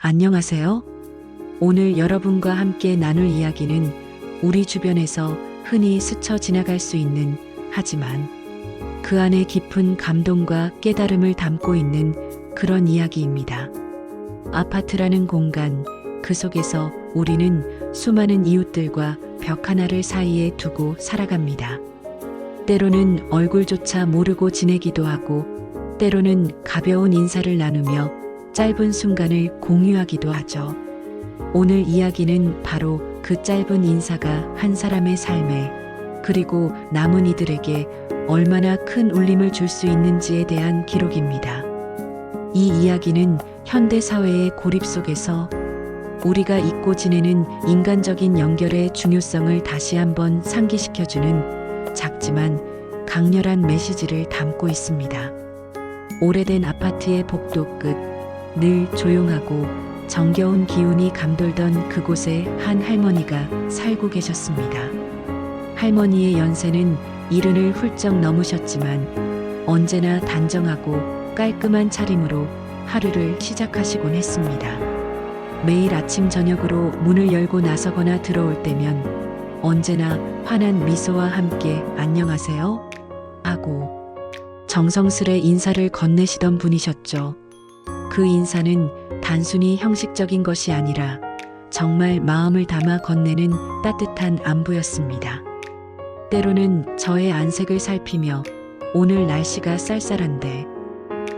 안녕하세요. 오늘 여러분과 함께 나눌 이야기는 우리 주변에서 흔히 스쳐 지나갈 수 있는, 하지만 그 안에 깊은 감동과 깨달음을 담고 있는 그런 이야기입니다. 아파트라는 공간, 그 속에서 우리는 수많은 이웃들과 벽 하나를 사이에 두고 살아갑니다. 때로는 얼굴조차 모르고 지내기도 하고, 때로는 가벼운 인사를 나누며 짧은 순간을 공유하기도 하죠. 오늘 이야기는 바로 그 짧은 인사가 한 사람의 삶에, 그리고 남은 이들에게 얼마나 큰 울림을 줄 수 있는지에 대한 기록입니다. 이 이야기는 현대 사회의 고립 속에서 우리가 잊고 지내는 인간적인 연결의 중요성을 다시 한번 상기시켜주는 작지만 강렬한 메시지를 담고 있습니다. 오래된 아파트의 복도 끝, 늘 조용하고 정겨운 기운이 감돌던 그곳에 한 할머니가 살고 계셨습니다. 할머니의 연세는 70을 훌쩍 넘으셨지만 언제나 단정하고 깔끔한 차림으로 하루를 시작하시곤 했습니다. 매일 아침 저녁으로 문을 열고 나서거나 들어올 때면 언제나 환한 미소와 함께 안녕하세요 하고 정성스레 인사를 건네시던 분이셨죠. 그 인사는 단순히 형식적인 것이 아니라 정말 마음을 담아 건네는 따뜻한 안부였습니다. 때로는 저의 안색을 살피며 오늘 날씨가 쌀쌀한데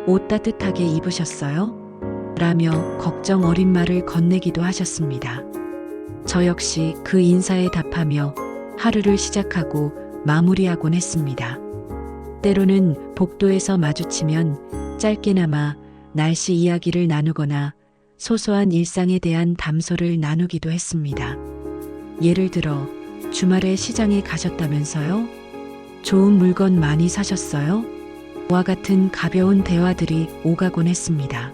옷 따뜻하게 입으셨어요? 라며 걱정 어린 말을 건네기도 하셨습니다. 저 역시 그 인사에 답하며 하루를 시작하고 마무리하곤 했습니다. 때로는 복도에서 마주치면 짧게나마 날씨 이야기를 나누거나 소소한 일상에 대한 담소를 나누기도 했습니다. 예를 들어 주말에 시장에 가셨다면서요? 좋은 물건 많이 사셨어요? 와 같은 가벼운 대화들이 오가곤 했습니다.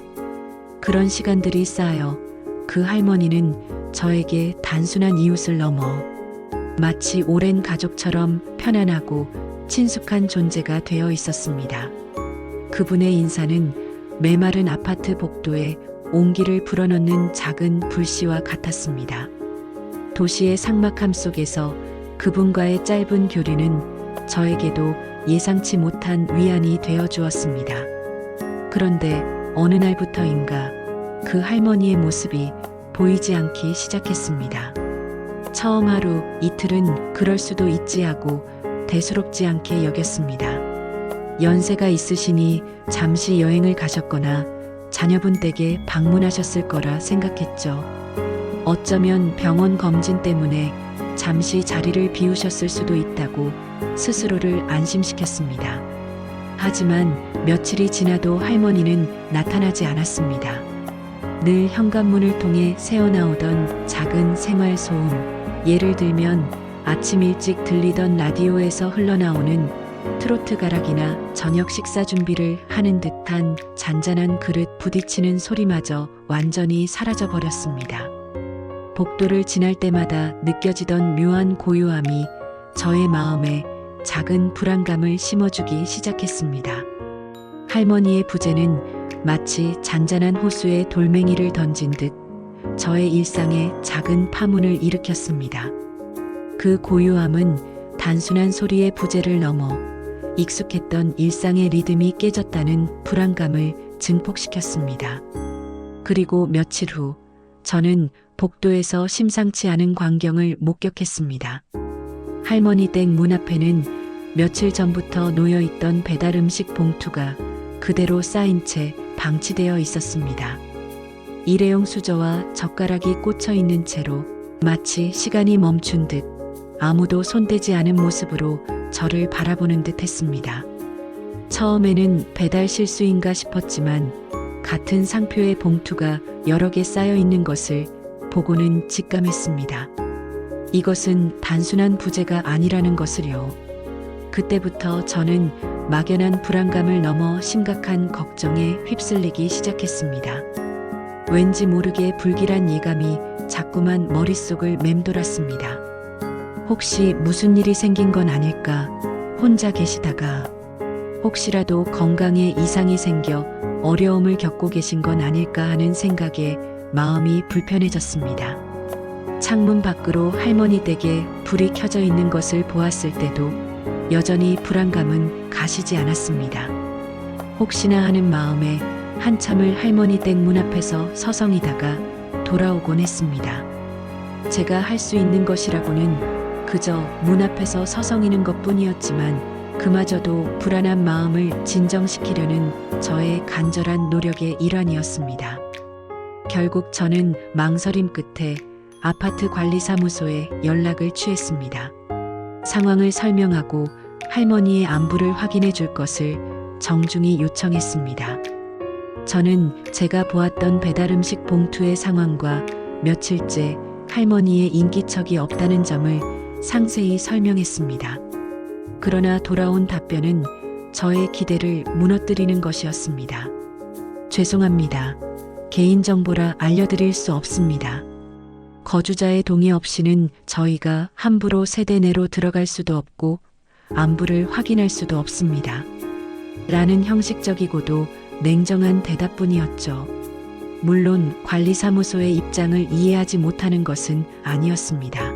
그런 시간들이 쌓여 그 할머니는 저에게 단순한 이웃을 넘어 마치 오랜 가족처럼 편안하고 친숙한 존재가 되어 있었습니다. 그분의 인사는 메마른 아파트 복도에 온기를 불어넣는 작은 불씨와 같았습니다. 도시의 삭막함 속에서 그분과의 짧은 교류는 저에게도 예상치 못한 위안이 되어 주었습니다. 그런데 어느 날부터인가 그 할머니의 모습이 보이지 않기 시작했습니다. 처음 하루 이틀은 그럴 수도 있지 하고 대수롭지 않게 여겼습니다. 연세가 있으시니 잠시 여행을 가셨거나 자녀분 댁에 방문하셨을 거라 생각했죠. 어쩌면 병원 검진 때문에 잠시 자리를 비우셨을 수도 있다고 스스로를 안심시켰습니다. 하지만 며칠이 지나도 할머니는 나타나지 않았습니다. 늘 현관문을 통해 새어나오던 작은 생활 소음, 예를 들면 아침 일찍 들리던 라디오에서 흘러나오는 트로트 가락이나 저녁 식사 준비를 하는 듯한 잔잔한 그릇 부딪히는 소리마저 완전히 사라져 버렸습니다. 복도를 지날 때마다 느껴지던 묘한 고요함이 저의 마음에 작은 불안감을 심어주기 시작했습니다. 할머니의 부재는 마치 잔잔한 호수에 돌멩이를 던진 듯 저의 일상에 작은 파문을 일으켰습니다. 그 고요함은 단순한 소리의 부재를 넘어 익숙했던 일상의 리듬이 깨졌다는 불안감을 증폭시켰습니다. 그리고 며칠 후 저는 복도에서 심상치 않은 광경을 목격했습니다. 할머니 댁 문 앞에는 며칠 전부터 놓여있던 배달 음식 봉투가 그대로 쌓인 채 방치되어 있었습니다. 일회용 수저와 젓가락이 꽂혀 있는 채로 마치 시간이 멈춘 듯 아무도 손대지 않은 모습으로 저를 바라보는 듯 했습니다. 처음에는 배달 실수인가 싶었지만 같은 상표의 봉투가 여러 개 쌓여 있는 것을 보고는 직감했습니다. 이것은 단순한 부재가 아니라는 것을요. 그때부터 저는 막연한 불안감을 넘어 심각한 걱정에 휩쓸리기 시작했습니다. 왠지 모르게 불길한 예감이 자꾸만 머릿속을 맴돌았습니다. 혹시 무슨 일이 생긴 건 아닐까? 혼자 계시다가 혹시라도 건강에 이상이 생겨 어려움을 겪고 계신 건 아닐까 하는 생각에 마음이 불편해졌습니다. 창문 밖으로 할머니 댁에 불이 켜져 있는 것을 보았을 때도 여전히 불안감은 가시지 않았습니다. 혹시나 하는 마음에 한참을 할머니 댁 문 앞에서 서성이다가 돌아오곤 했습니다. 제가 할 수 있는 것이라고는 그저 문 앞에서 서성이는 것뿐이었지만 그마저도 불안한 마음을 진정시키려는 저의 간절한 노력의 일환이었습니다. 결국 저는 망설임 끝에 아파트 관리사무소에 연락을 취했습니다. 상황을 설명하고 할머니의 안부를 확인해 줄 것을 정중히 요청했습니다. 저는 제가 보았던 배달음식 봉투의 상황과 며칠째 할머니의 인기척이 없다는 점을 상세히 설명했습니다. 그러나 돌아온 답변은 저의 기대를 무너뜨리는 것이었습니다. 죄송합니다. 개인정보라 알려드릴 수 없습니다. 거주자의 동의 없이는 저희가 함부로 세대 내로 들어갈 수도 없고 안부를 확인할 수도 없습니다. 라는 형식적이고도 냉정한 대답뿐이었죠. 물론 관리사무소의 입장을 이해하지 못하는 것은 아니었습니다.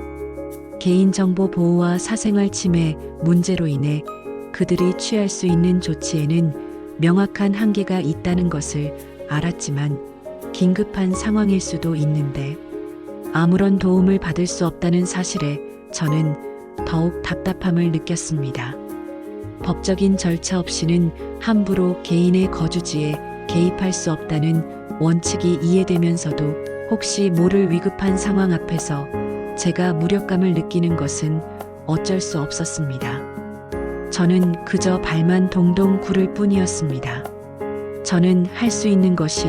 개인정보 보호와 사생활 침해 문제로 인해 그들이 취할 수 있는 조치에는 명확한 한계가 있다는 것을 알았지만 긴급한 상황일 수도 있는데 아무런 도움을 받을 수 없다는 사실에 저는 더욱 답답함을 느꼈습니다. 법적인 절차 없이는 함부로 개인의 거주지에 개입할 수 없다는 원칙이 이해되면서도 혹시 모를 위급한 상황 앞에서 제가 무력감을 느끼는 것은 어쩔 수 없었습니다. 저는 그저 발만 동동 구를 뿐이었습니다. 저는 할 수 있는 것이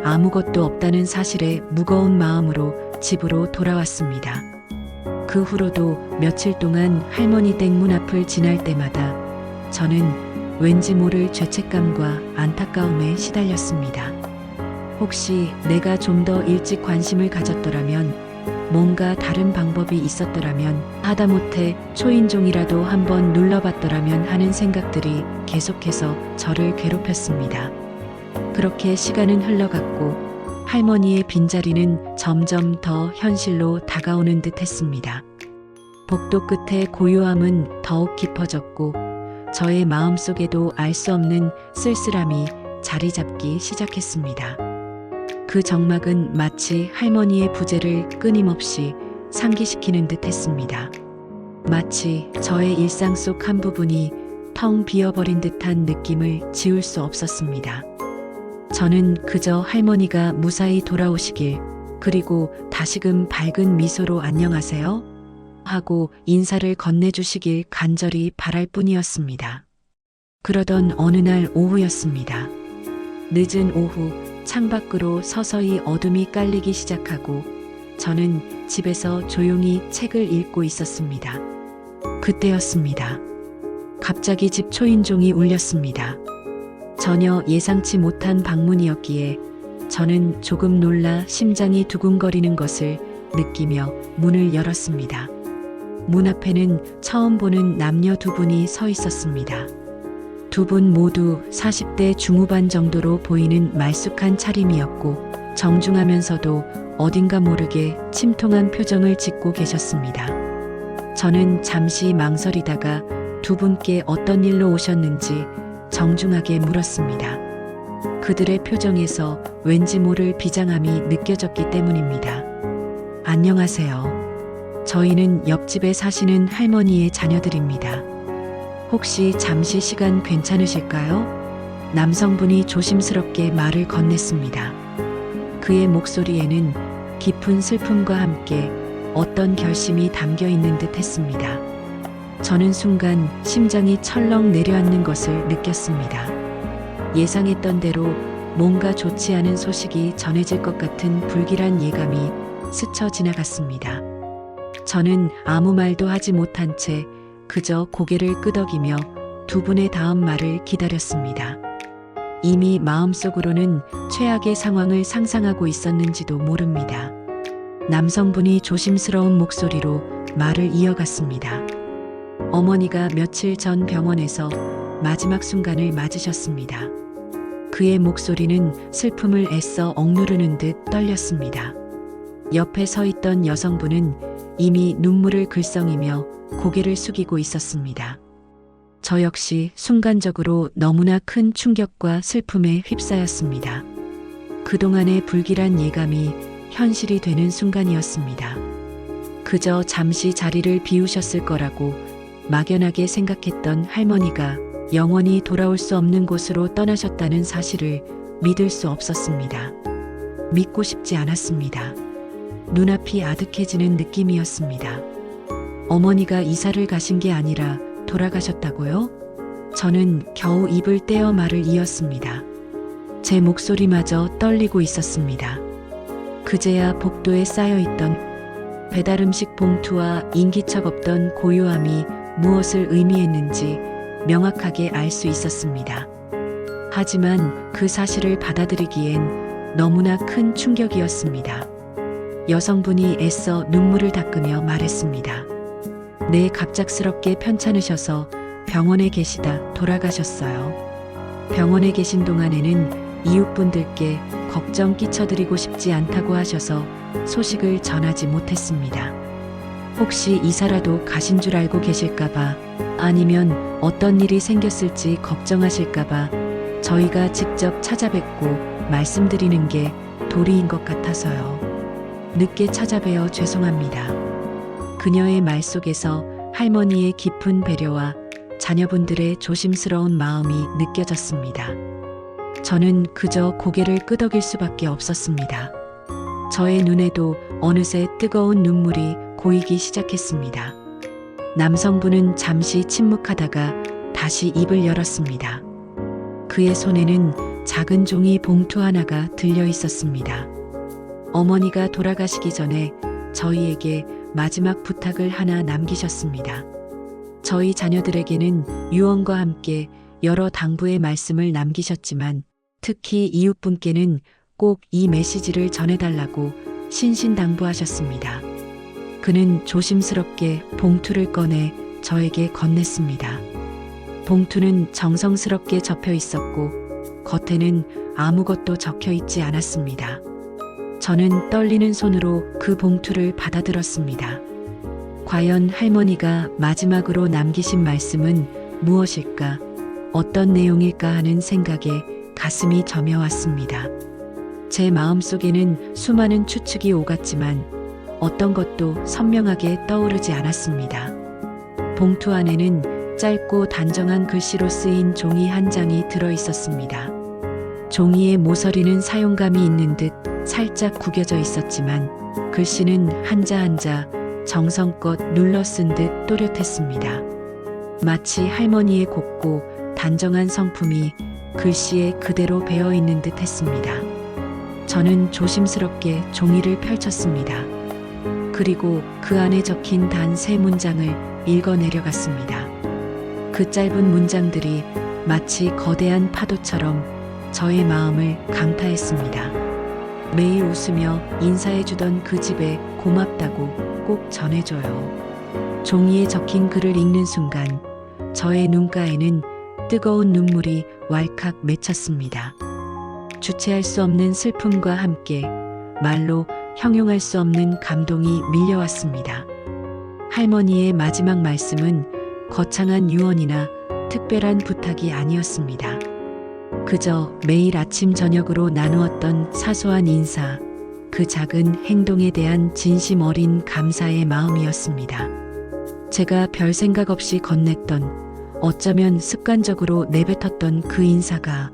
아무것도 없다는 사실에 무거운 마음으로 집으로 돌아왔습니다. 그 후로도 며칠 동안 할머니 댁 문 앞을 지날 때마다 저는 왠지 모를 죄책감과 안타까움에 시달렸습니다. 혹시 내가 좀 더 일찍 관심을 가졌더라면, 뭔가 다른 방법이 있었더라면, 하다못해 초인종이라도 한번 눌러봤더라면 하는 생각들이 계속해서 저를 괴롭혔습니다. 그렇게 시간은 흘러갔고 할머니의 빈자리는 점점 더 현실로 다가오는 듯 했습니다. 복도 끝에 고요함은 더욱 깊어졌고 저의 마음속에도 알 수 없는 쓸쓸함이 자리 잡기 시작했습니다. 그 적막은 마치 할머니의 부재를 끊임없이 상기시키는 듯 했습니다. 마치 저의 일상 속 한 부분이 텅 비어버린 듯한 느낌을 지울 수 없었습니다. 저는 그저 할머니가 무사히 돌아오시길, 그리고 다시금 밝은 미소로 안녕하세요 하고 인사를 건네주시길 간절히 바랄 뿐이었습니다. 그러던 어느 날 오후였습니다. 늦은 오후 창밖으로 서서히 어둠이 깔리기 시작하고 저는 집에서 조용히 책을 읽고 있었습니다. 그때였습니다. 갑자기 집 초인종이 울렸습니다. 전혀 예상치 못한 방문이었기에 저는 조금 놀라 심장이 두근거리는 것을 느끼며 문을 열었습니다. 문 앞에는 처음 보는 남녀 두 분이 서 있었습니다. 두 분 모두 40대 중후반 정도로 보이는 말쑥한 차림이었고 정중하면서도 어딘가 모르게 침통한 표정을 짓고 계셨습니다. 저는 잠시 망설이다가 두 분께 어떤 일로 오셨는지 정중하게 물었습니다. 그들의 표정에서 왠지 모를 비장함이 느껴졌기 때문입니다. 안녕하세요. 저희는 옆집에 사시는 할머니의 자녀들입니다. 혹시 잠시 시간 괜찮으실까요? 남성분이 조심스럽게 말을 건넸습니다. 그의 목소리에는 깊은 슬픔과 함께 어떤 결심이 담겨 있는 듯 했습니다. 저는 순간 심장이 철렁 내려앉는 것을 느꼈습니다. 예상했던 대로 뭔가 좋지 않은 소식이 전해질 것 같은 불길한 예감이 스쳐 지나갔습니다. 저는 아무 말도 하지 못한 채 그저 고개를 끄덕이며 두 분의 다음 말을 기다렸습니다. 이미 마음속으로는 최악의 상황을 상상하고 있었는지도 모릅니다. 남성분이 조심스러운 목소리로 말을 이어갔습니다. 어머니가 며칠 전 병원에서 마지막 순간을 맞으셨습니다. 그 그의 목소리는 슬픔을 애써 억누르는 듯 떨렸습니다. 옆에 서 있던 여성분은 이미 눈물을 글썽이며 고개를 숙이고 있었습니다. 저 역시 순간적으로 너무나 큰 충격과 슬픔에 휩싸였습니다. 그동안의 불길한 예감이 현실이 되는 순간이었습니다. 그저 잠시 자리를 비우셨을 거라고 막연하게 생각했던 할머니가 영원히 돌아올 수 없는 곳으로 떠나셨다는 사실을 믿을 수 없었습니다. 믿고 싶지 않았습니다. 눈앞이 아득해지는 느낌이었습니다. 어머니가 이사를 가신 게 아니라 돌아가셨다고요? 저는 겨우 입을 떼어 말을 이었습니다. 제 목소리마저 떨리고 있었습니다. 그제야 복도에 쌓여있던 배달음식 봉투와 인기척 없던 고요함이 무엇을 의미했는지 명확하게 알 수 있었습니다. 하지만 그 사실을 받아들이기엔 너무나 큰 충격이었습니다. 여성분이 애써 눈물을 닦으며 말했습니다. 네, 갑작스럽게 편찮으셔서 병원에 계시다 돌아가셨어요. 병원에 계신 동안에는 이웃분들께 걱정 끼쳐드리고 싶지 않다고 하셔서 소식을 전하지 못했습니다. 혹시 이사라도 가신 줄 알고 계실까봐, 아니면 어떤 일이 생겼을지 걱정하실까봐 저희가 직접 찾아뵙고 말씀드리는 게 도리인 것 같아서요. 늦게 찾아뵈어 죄송합니다. 그녀의 말 속에서 할머니의 깊은 배려와 자녀분들의 조심스러운 마음이 느껴졌습니다. 저는 그저 고개를 끄덕일 수밖에 없었습니다. 저의 눈에도 어느새 뜨거운 눈물이 고이기 시작했습니다. 남성분은 잠시 침묵하다가 다시 입을 열었습니다. 그의 손에는 작은 종이 봉투 하나가 들려 있었습니다. 어머니가 돌아가시기 전에 저희에게 마지막 부탁을 하나 남기셨습니다. 저희 자녀들에게는 유언과 함께 여러 당부의 말씀을 남기셨지만 특히 이웃분께는 꼭 이 메시지를 전해달라고 신신당부하셨습니다. 그는 조심스럽게 봉투를 꺼내 저에게 건넸습니다. 봉투는 정성스럽게 접혀 있었고 겉에는 아무것도 적혀 있지 않았습니다. 저는 떨리는 손으로 그 봉투를 받아들었습니다. 과연 할머니가 마지막으로 남기신 말씀은 무엇일까, 어떤 내용일까 하는 생각에 가슴이 저며왔습니다. 제 마음속에는 수많은 추측이 오갔지만 어떤 것도 선명하게 떠오르지 않았습니다. 봉투 안에는 짧고 단정한 글씨로 쓰인 종이 한 장이 들어 있었습니다. 종이의 모서리는 사용감이 있는 듯 살짝 구겨져 있었지만 글씨는 한자 한자 정성껏 눌러 쓴 듯 또렷했습니다. 마치 할머니의 곱고 단정한 성품이 글씨에 그대로 배어 있는 듯 했습니다. 저는 조심스럽게 종이를 펼쳤습니다. 그리고 그 안에 적힌 단 3문장을 읽어 내려갔습니다. 그 짧은 문장들이 마치 거대한 파도처럼 저의 마음을 강타했습니다. 매일 웃으며 인사해주던 그 집에 고맙다고 꼭 전해줘요. 종이에 적힌 글을 읽는 순간 저의 눈가에는 뜨거운 눈물이 왈칵 맺혔습니다. 주체할 수 없는 슬픔과 함께 말로 형용할 수 없는 감동이 밀려왔습니다. 할머니의 마지막 말씀은 거창한 유언이나 특별한 부탁이 아니었습니다. 그저 매일 아침 저녁으로 나누었던 사소한 인사, 그 작은 행동에 대한 진심 어린 감사의 마음이었습니다. 제가 별 생각 없이 건넸던, 어쩌면 습관적으로 내뱉었던 그 인사가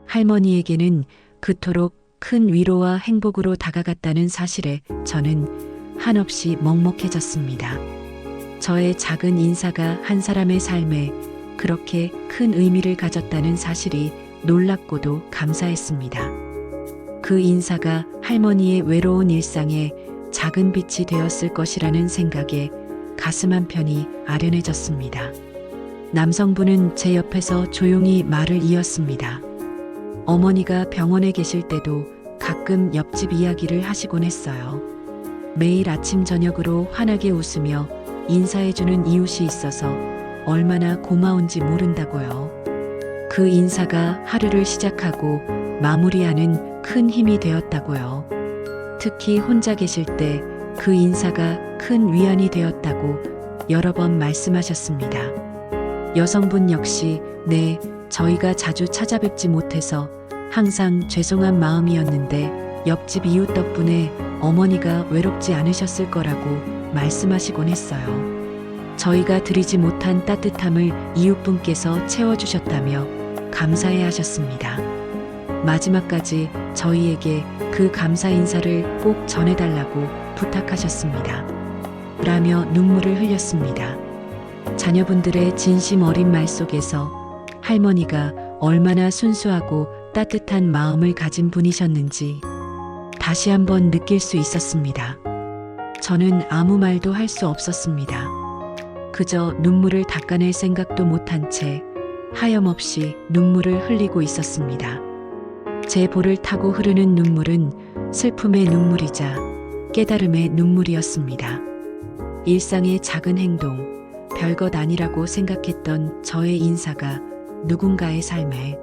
할머니에게는 그토록 큰 위로와 행복으로 다가갔다는 사실에 저는 한없이 먹먹해졌습니다. 저의 작은 인사가 한 사람의 삶에 그렇게 큰 의미를 가졌다는 사실이 놀랍고도 감사했습니다. 그 인사가 할머니의 외로운 일상에 작은 빛이 되었을 것이라는 생각에 가슴 한편이 아련해졌습니다. 남성분은 제 옆에서 조용히 말을 이었습니다. 어머니가 병원에 계실 때도 가끔 옆집 이야기를 하시곤 했어요. 매일 아침 저녁으로 환하게 웃으며 인사해주는 이웃이 있어서 얼마나 고마운지 모른다고요. 그 인사가 하루를 시작하고 마무리하는 큰 힘이 되었다고요. 특히 혼자 계실 때 그 인사가 큰 위안이 되었다고 여러 번 말씀하셨습니다. 여성분 역시 네, 저희가 자주 찾아뵙지 못해서 항상 죄송한 마음이었는데 옆집 이웃 덕분에 어머니가 외롭지 않으셨을 거라고 말씀하시곤 했어요. 저희가 드리지 못한 따뜻함을 이웃분께서 채워주셨다며 감사해 하셨습니다. 마지막까지 저희에게 그 감사 인사를 꼭 전해달라고 부탁하셨습니다. 라며 눈물을 흘렸습니다. 자녀분들의 진심 어린 말 속에서 할머니가 얼마나 순수하고 따뜻한 마음을 가진 분이셨는지 다시 한번 느낄 수 있었습니다. 저는 아무 말도 할 수 없었습니다. 그저 눈물을 닦아낼 생각도 못한 채 하염없이 눈물을 흘리고 있었습니다. 제 볼을 타고 흐르는 눈물은 슬픔의 눈물이자 깨달음의 눈물이었습니다. 일상의 작은 행동, 별것 아니라고 생각했던 저의 인사가 누군가의 삶에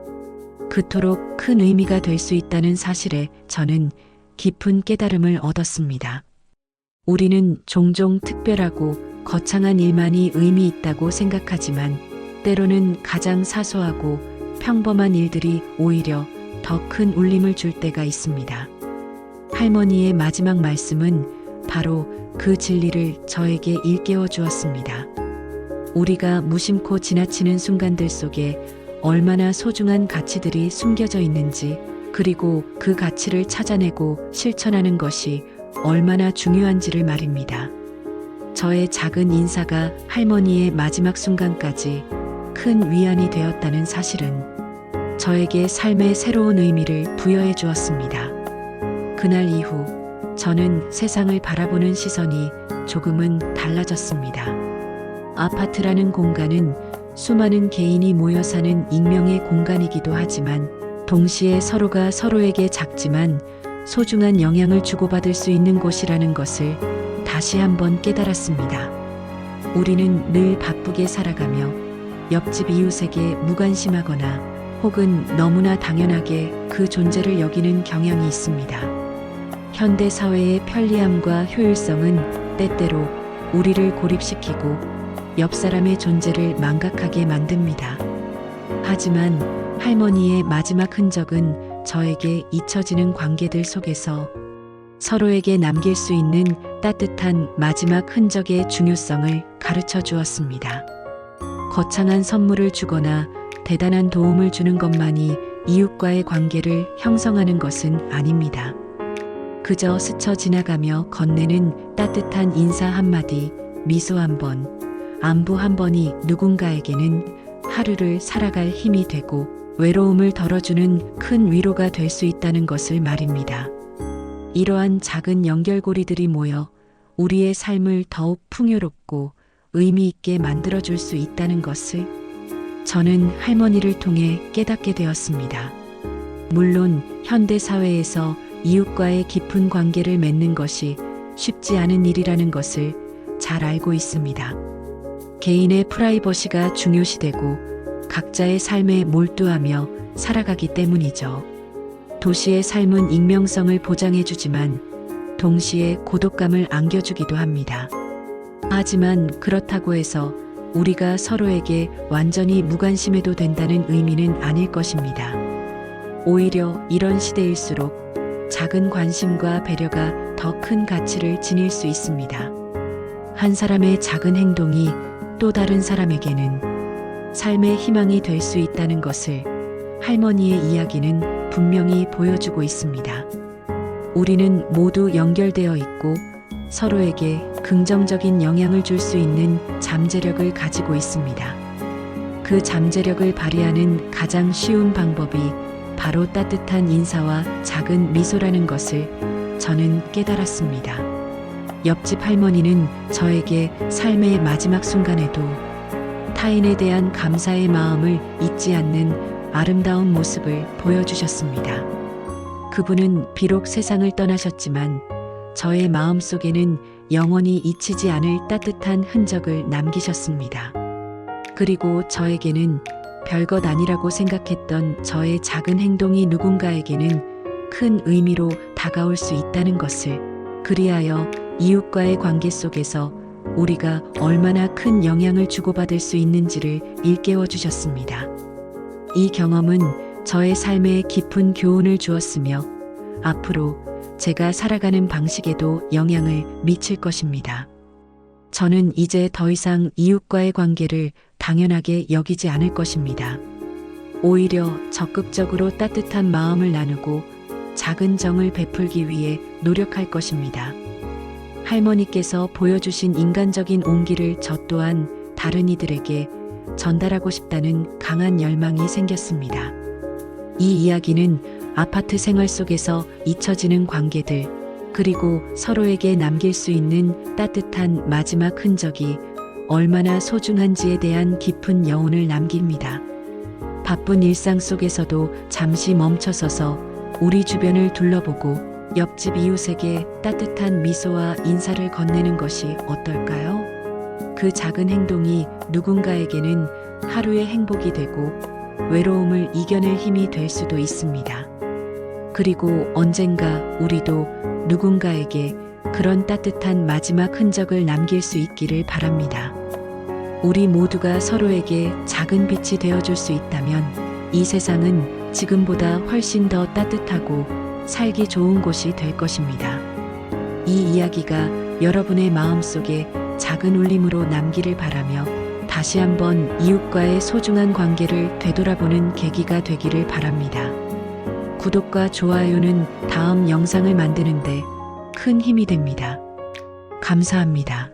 그토록 큰 의미가 될 수 있다는 사실에 저는 깊은 깨달음을 얻었습니다. 우리는 종종 특별하고 거창한 일만이 의미 있다고 생각하지만 때로는 가장 사소하고 평범한 일들이 오히려 더 큰 울림을 줄 때가 있습니다. 할머니의 마지막 말씀은 바로 그 진리를 저에게 일깨워 주었습니다. 우리가 무심코 지나치는 순간들 속에 얼마나 소중한 가치들이 숨겨져 있는지, 그리고 그 가치를 찾아내고 실천하는 것이 얼마나 중요한지를 말입니다. 저의 작은 인사가 할머니의 마지막 순간까지 큰 위안이 되었다는 사실은 저에게 삶의 새로운 의미를 부여해 주었습니다. 그날 이후 저는 세상을 바라보는 시선이 조금은 달라졌습니다. 아파트라는 공간은 수많은 개인이 모여 사는 익명의 공간이기도 하지만 동시에 서로가 서로에게 작지만 소중한 영향을 주고받을 수 있는 곳이라는 것을 다시 한번 깨달았습니다. 우리는 늘 바쁘게 살아가며 옆집 이웃에게 무관심하거나 혹은 너무나 당연하게 그 존재를 여기는 경향이 있습니다. 현대 사회의 편리함과 효율성은 때때로 우리를 고립시키고 옆 사람의 존재를 망각하게 만듭니다. 하지만 할머니의 마지막 흔적은 저에게 잊혀지는 관계들 속에서 서로에게 남길 수 있는 따뜻한 마지막 흔적의 중요성을 가르쳐 주었습니다. 거창한 선물을 주거나 대단한 도움을 주는 것만이 이웃과의 관계를 형성하는 것은 아닙니다. 그저 스쳐 지나가며 건네는 따뜻한 인사 한마디, 미소 한 번, 안부 한 번이 누군가에게는 하루를 살아갈 힘이 되고 외로움을 덜어주는 큰 위로가 될 수 있다는 것을 말입니다. 이러한 작은 연결고리들이 모여 우리의 삶을 더욱 풍요롭고 의미 있게 만들어줄 수 있다는 것을 저는 할머니를 통해 깨닫게 되었습니다. 물론 현대 사회에서 이웃과의 깊은 관계를 맺는 것이 쉽지 않은 일이라는 것을 잘 알고 있습니다. 개인의 프라이버시가 중요시되고 각자의 삶에 몰두하며 살아가기 때문이죠. 도시의 삶은 익명성을 보장해주지만 동시에 고독감을 안겨주기도 합니다. 하지만 그렇다고 해서 우리가 서로에게 완전히 무관심해도 된다는 의미는 아닐 것입니다. 오히려 이런 시대일수록 작은 관심과 배려가 더 큰 가치를 지닐 수 있습니다. 한 사람의 작은 행동이 또 다른 사람에게는 삶의 희망이 될 수 있다는 것을 할머니의 이야기는 분명히 보여주고 있습니다. 우리는 모두 연결되어 있고 서로에게 긍정적인 영향을 줄 수 있는 잠재력을 가지고 있습니다. 그 잠재력을 발휘하는 가장 쉬운 방법이 바로 따뜻한 인사와 작은 미소라는 것을 저는 깨달았습니다. 옆집 할머니는 저에게 삶의 마지막 순간에도 타인에 대한 감사의 마음을 잊지 않는 아름다운 모습을 보여주셨습니다. 그분은 비록 세상을 떠나셨지만 저의 마음속에는 영원히 잊히지 않을 따뜻한 흔적을 남기셨습니다. 그리고 저에게는 별것 아니라고 생각했던 저의 작은 행동이 누군가에게는 큰 의미로 다가올 수 있다는 것을, 그리하여 이웃과의 관계 속에서 우리가 얼마나 큰 영향을 주고받을 수 있는지를 일깨워 주셨습니다. 이 경험은 저의 삶에 깊은 교훈을 주었으며 앞으로 제가 살아가는 방식에도 영향을 미칠 것입니다. 저는 이제 더 이상 이웃과의 관계를 당연하게 여기지 않을 것입니다. 오히려 적극적으로 따뜻한 마음을 나누고 작은 정을 베풀기 위해 노력할 것입니다. 할머니께서 보여주신 인간적인 온기를 저 또한 다른 이들에게 전달하고 싶다는 강한 열망이 생겼습니다. 이 이야기는 아파트 생활 속에서 잊혀지는 관계들, 그리고 서로에게 남길 수 있는 따뜻한 마지막 흔적이 얼마나 소중한지에 대한 깊은 여운을 남깁니다. 바쁜 일상 속에서도 잠시 멈춰서서 우리 주변을 둘러보고 옆집 이웃에게 따뜻한 미소와 인사를 건네는 것이 어떨까요? 그 작은 행동이 누군가에게는 하루의 행복이 되고 외로움을 이겨낼 힘이 될 수도 있습니다. 그리고 언젠가 우리도 누군가에게 그런 따뜻한 마지막 흔적을 남길 수 있기를 바랍니다. 우리 모두가 서로에게 작은 빛이 되어줄 수 있다면 이 세상은 지금보다 훨씬 더 따뜻하고 살기 좋은 곳이 될 것입니다. 이 이야기가 여러분의 마음속에 작은 울림으로 남기를 바라며 다시 한번 이웃과의 소중한 관계를 되돌아보는 계기가 되기를 바랍니다. 구독과 좋아요는 다음 영상을 만드는데 큰 힘이 됩니다. 감사합니다.